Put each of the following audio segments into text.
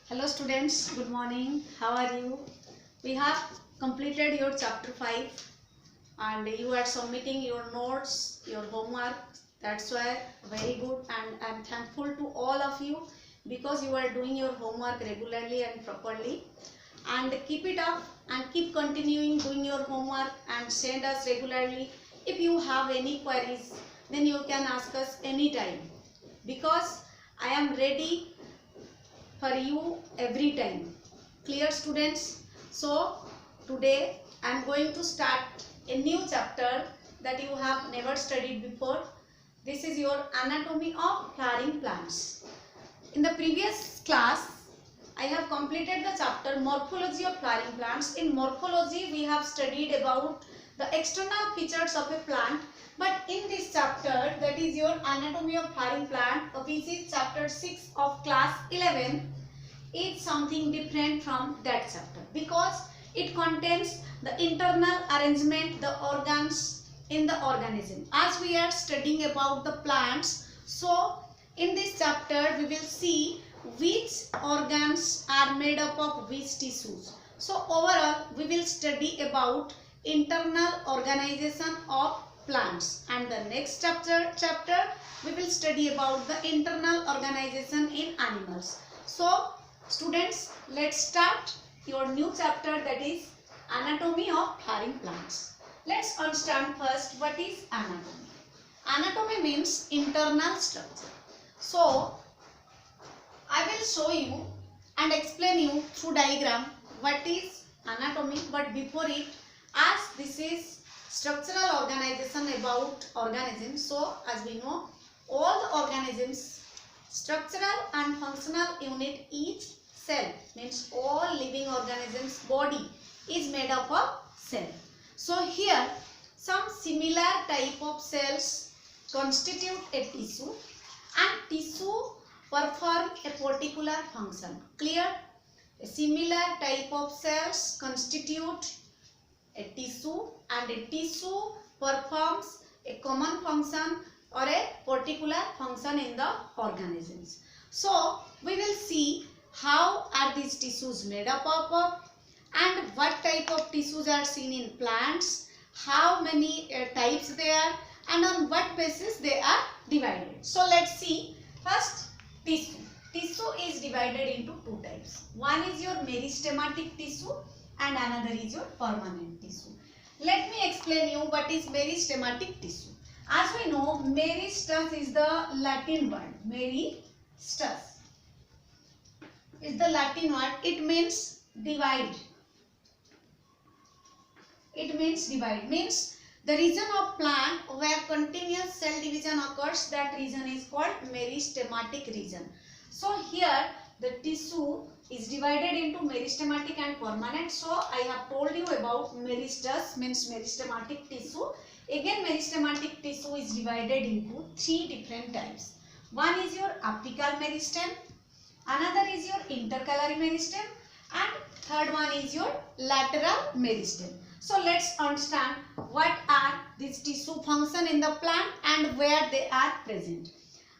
Hello students, good morning. How are you? We have completed your chapter 5 and you are submitting your notes, your homework. That's why very good, and I am thankful to all of you because you are doing your homework regularly and properly. And keep it up and keep continuing doing your homework and send us regularly. If you have any queries, then you can ask us anytime because I am ready for you every time. Clear students? So today I am going to start a new chapter that you have never studied before. This is your anatomy of flowering plants. In the previous class I have completed the chapter morphology of flowering plants. In morphology we have studied about the external features of a plant, but in this chapter, that is your anatomy of flowering plant, which is chapter 6 of class 11, is something different from that chapter because it contains the internal arrangement, the organs in the organism. As we are studying about the plants, so in this chapter we will see which organs are made up of which tissues. So overall we will study about internal organization of plants, and the next chapter we will study about the internal organization in animals. So students, let's start your new chapter, that is anatomy of flowering plants. Let's understand first what is anatomy. Anatomy means internal structure. So I will show you and explain you through diagram what is anatomy, but before it, as this is structural organization about organisms, so as we know, all the organisms structural and functional unit, each cell means all living organisms body is made up of cell. So here some similar type of cells constitute a tissue, and tissue perform a particular function. Clear? A similar type of cells constitute a tissue, and a tissue performs a common function or a particular function in the organisms. So we will see how are these tissues made up of, and what type of tissues are seen in plants, how many types they are, and on what basis they are divided. So let's see. First, tissue. Tissue is divided into two types. One is your meristematic tissue and another is your permanent tissue. Let me explain you what is meristematic tissue. As we know, meristus is the Latin word. Meristus is the Latin word. It means divide. It means divide. Means the region of plant where continuous cell division occurs, that region is called meristematic region. So here the tissue is divided into meristematic and permanent. So I have told you about meristus means meristematic tissue. Again, meristematic tissue is divided into three different types. One is your apical meristem, another is your intercalary meristem, and third one is your lateral meristem. So let's understand what are these tissue function in the plant and where they are present.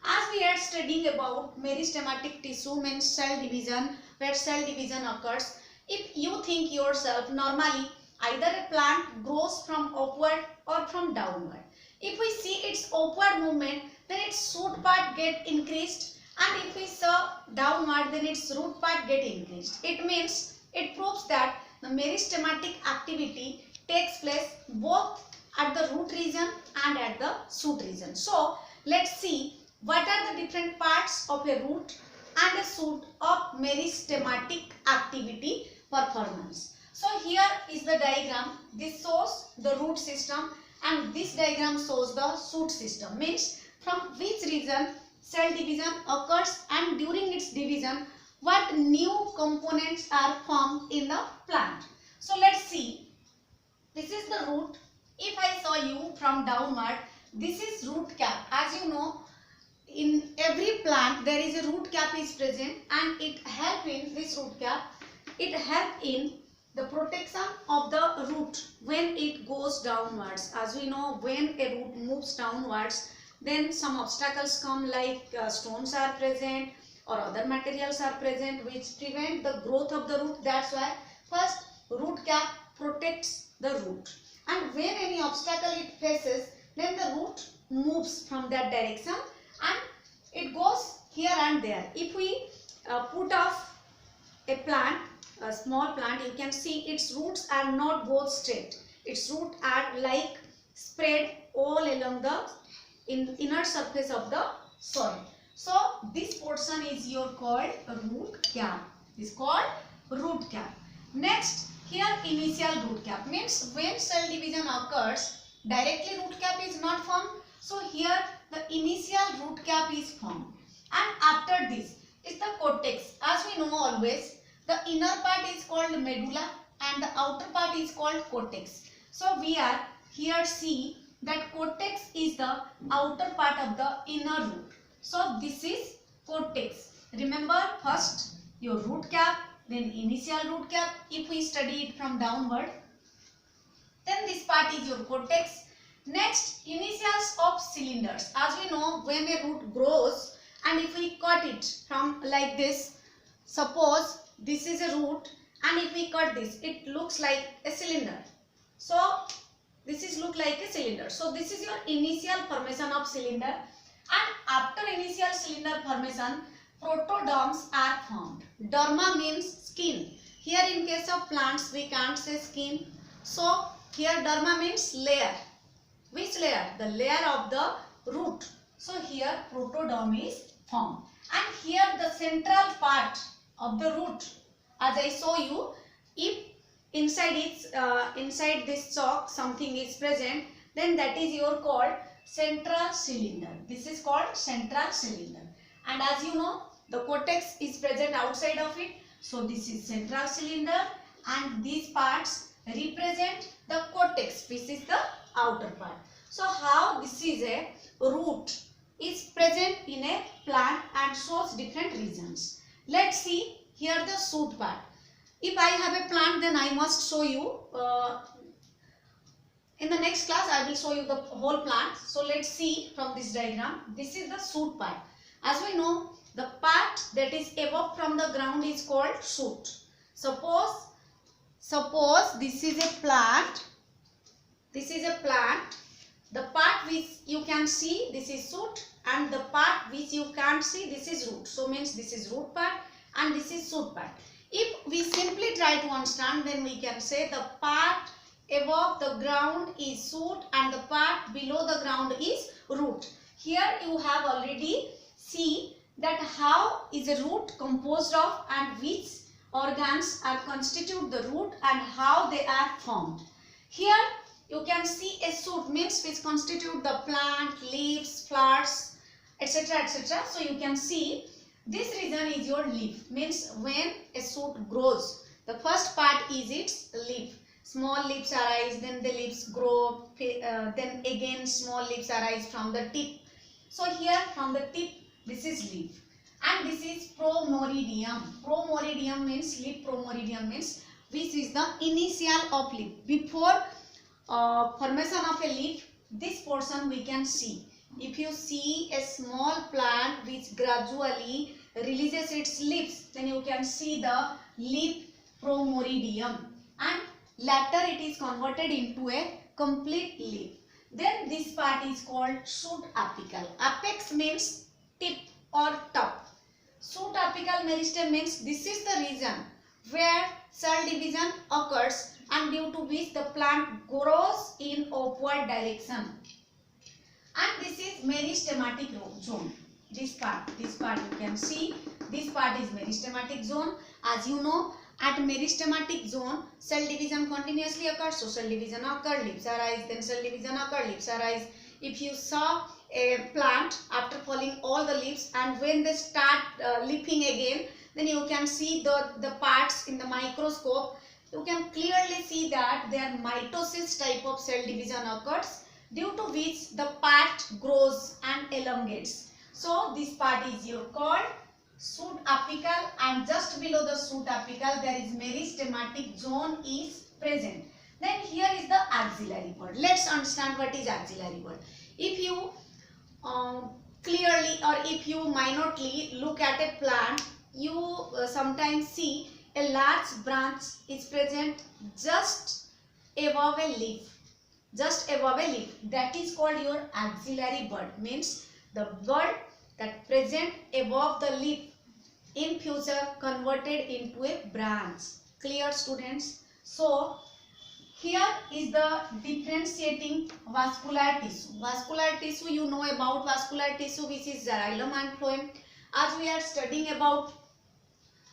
As we are studying about meristematic tissue means cell division, where cell division occurs. If you think yourself, normally either a plant grows from upward or from downward. If we see its upward movement, then its shoot part get increased, and if we saw downward, then its root part get increased. It means, it proves that the meristematic activity takes place both at the root region and at the shoot region. So let's see what are the different parts of a root and a shoot of meristematic activity performance. So here is the diagram. This shows the root system and this diagram shows the shoot system. Means from which region cell division occurs, and during its division what new components are formed in the plant. So let's see. This is the root. If I saw you from downward, this is root cap. As you know, in every plant there is a root cap is present, and it help in this root cap. It help in the protection of the root when it goes downwards. As we know, when a root moves downwards, then some obstacles come, like stones are present, or other materials are present which prevent the growth of the root. That's why first root cap protects the root, and when any obstacle it faces, then the root moves from that direction and it goes here and there. If we put off a plant, a small plant, you can see its roots are not both straight. Its roots are like spread all along the inner surface of the soil. So this portion is your called root cap. Is called root cap. Next, here initial root cap means when cell division occurs, directly root cap is not formed. So here the initial root cap is formed, and after this is the cortex. As we know always, the inner part is called medulla and the outer part is called cortex. So we are here see that cortex is the outer part of the inner root. So this is cortex. Remember, first your root cap, then initial root cap. If we study it from downward, then this part is your cortex. Next, initials of cylinders. As we know, when a root grows and if we cut it from like this, suppose this is a root and if we cut this, it looks like a cylinder. So this is look like a cylinder. So this is your initial formation of cylinder, and after initial cylinder formation, protoderms are formed. Derma means skin. Here in case of plants we can't say skin. So here derma means layer. Which layer? The layer of the root. So here protoderm is formed. And here the central part of the root, as I show you, if inside this chalk something is present, then that is your called central cylinder. This is called central cylinder. And as you know, the cortex is present outside of it. So this is central cylinder, and these parts represent the cortex, which is the outer part. So how this is a root is present in a plant and shows different regions. Let's see here the shoot part. If I have a plant, then I must show you. In the next class, I will show you the whole plant. So let's see from this diagram. This is the shoot part. As we know, the part that is above from the ground is called shoot. Suppose this is a plant. This is a plant. The part which you can see, this is shoot, and the part which you can't see, this is root. So means this is root part and this is shoot part. If we simply try to understand, then we can say the part above the ground is shoot and the part below the ground is root. Here you have already see that how is a root composed of and which organs are constitute the root and how they are formed. Here you can see a shoot means which constitute the plant, leaves, flowers, etc., etc. So you can see this region is your leaf, means when a shoot grows, the first part is its leaf. Small leaves arise, then the leaves grow, then again small leaves arise from the tip. So here from the tip, this is leaf, and this is promoridium. Promoridium means leaf, promoridium means which is the initial of leaf. Before formation of a leaf, this portion we can see. If you see a small plant which gradually releases its leaves, then you can see the leaf promoridium, and later it is converted into a complete leaf. Then this part is called shoot apical. Apex means tip or top. Shoot apical meristem means this is the region where cell division occurs and due to which the plant grows in upward direction. And this is meristematic zone. This part you can see, this part is meristematic zone. As you know, at meristematic zone, cell division continuously occurs. So cell division occurs, leaves arise, then cell division occurs, leaves arise. If you saw a plant after falling all the leaves, and when they start leafing again, then you can see the parts in the microscope. You can clearly see that their mitosis type of cell division occurs, due to which the part grows and elongates. So this part is your called shoot apical, and just below the shoot apical there is meristematic zone is present. Then here is the axillary bud. Let's understand what is axillary bud. If you clearly, or if you minutely look at a plant, you sometimes see a large branch is present just above a leaf. Just above a leaf. That is called your axillary bud. Means the bud that present above the leaf in future converted into a branch. Clear, students? So here is the differentiating vascular tissue. Vascular tissue, you know about vascular tissue, which is xylem and phloem. As we are studying about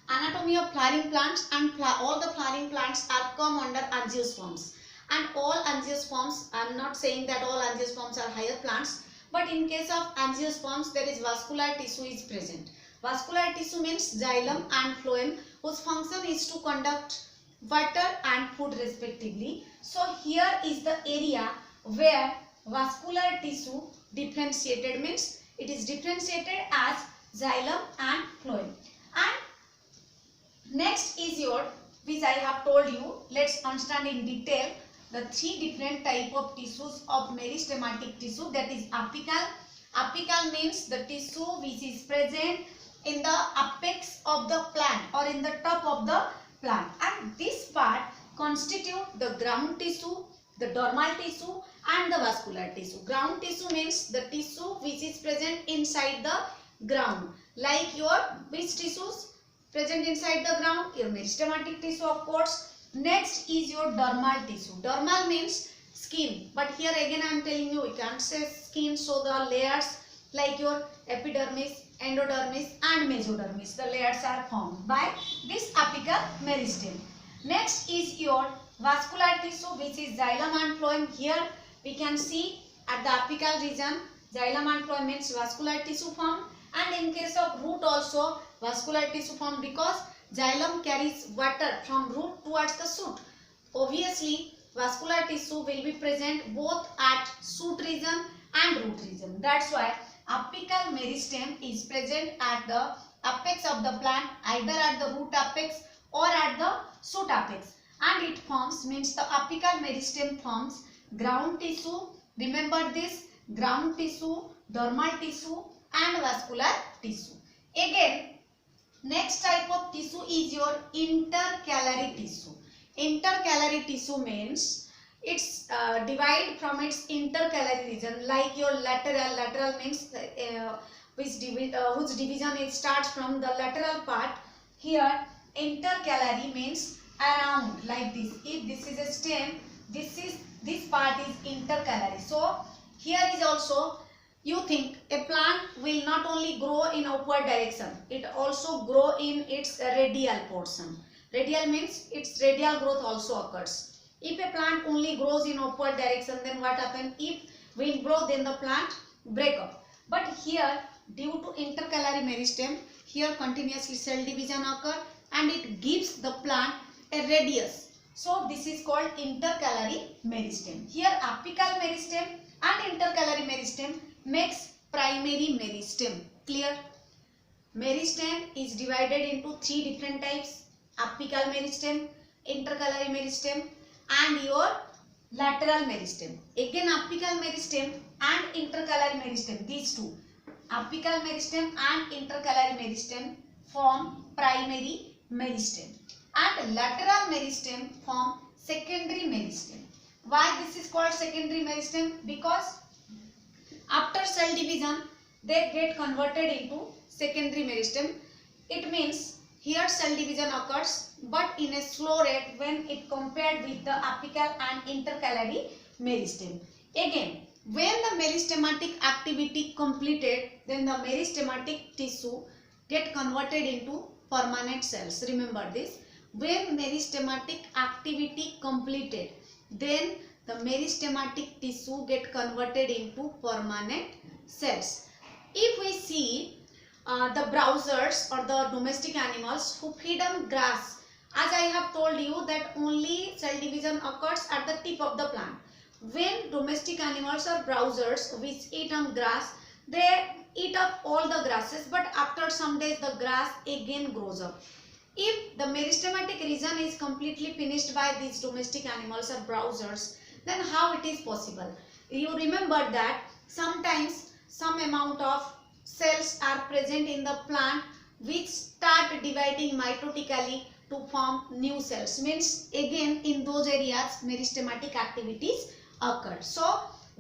anatomy of flowering plants, and all the flowering plants are come under angiosperms. And all angiosperms, I am not saying that all angiosperms are higher plants, but in case of angiosperms, there is vascular tissue is present. Vascular tissue means xylem and phloem, whose function is to conduct water and food respectively. So here is the area where vascular tissue differentiated, means it is differentiated as xylem and phloem. And next is your, which I have told you, let's understand in detail the three different type of tissues of meristematic tissue, that is apical. Apical means the tissue which is present in the apex of the plant or in the top of the plant, and this part constitute the ground tissue, the dermal tissue and the vascular tissue. Ground tissue means the tissue which is present inside the ground, like your which tissues present inside the ground? Your meristematic tissue, of course. Next is your dermal tissue. Dermal means skin, but here again I am telling you, we can't say skin, so the layers like your epidermis, endodermis and mesodermis, the layers are formed by this apical meristem. Next is your vascular tissue, which is xylem and phloem. Here we can see at the apical region, xylem and phloem means vascular tissue formed, and in case of root also vascular tissue formed, because xylem carries water from root towards the shoot. Obviously, vascular tissue will be present both at shoot region and root region. That's why apical meristem is present at the apex of the plant, either at the root apex or at the shoot apex, and it forms, means the apical meristem forms ground tissue. Remember this: ground tissue, dermal tissue and vascular tissue. Again, next type of tissue is your intercalary tissue. Intercalary tissue means it's divide from its intercalary region, like your lateral. Lateral means whose division it starts from the lateral part. Here intercalary means around, like this. If this is a stem, this part is intercalary. So here is also, you think a plant will not only grow in upward direction, it also grow in its radial portion. Radial means its radial growth also occurs. If a plant only grows in upward direction, then what happens? If wind blow, then the plant break up. But here, due to intercalary meristem, here continuously cell division occur and it gives the plant a radius. So this is called intercalary meristem. Here apical meristem and intercalary meristem makes primary meristem. Clear? Meristem is divided into three different types: apical meristem, intercalary meristem and your lateral meristem. Again apical meristem and intercalary meristem, these two, apical meristem and intercalary meristem, form primary meristem, and lateral meristem form secondary meristem. Why this is called secondary meristem? Because after cell division they get converted into secondary meristem. It means here cell division occurs but in a slow rate when it compared with the apical and intercalary meristem. Again, when the meristematic activity completed, then the meristematic tissue get converted into permanent cells. Remember this: when meristematic activity completed, then the meristematic tissue get converted into permanent cells. If we see the browsers or the domestic animals who feed on grass, as I have told you that only cell division occurs at the tip of the plant. When domestic animals or browsers which eat on grass, they eat up all the grasses, but after some days the grass again grows up. If the meristematic region is completely finished by these domestic animals or browsers, then how it is possible? You remember that sometimes some amount of cells are present in the plant which start dividing mitotically to form new cells. Means again in those areas meristematic activities occur. So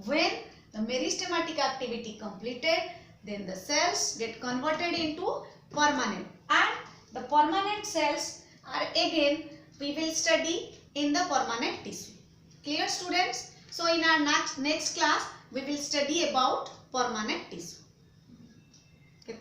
when the meristematic activity completed, then the cells get converted into permanent, and the permanent cells are again we will study in the permanent tissue. Clear students? So in our next class we will study about permanent tissue.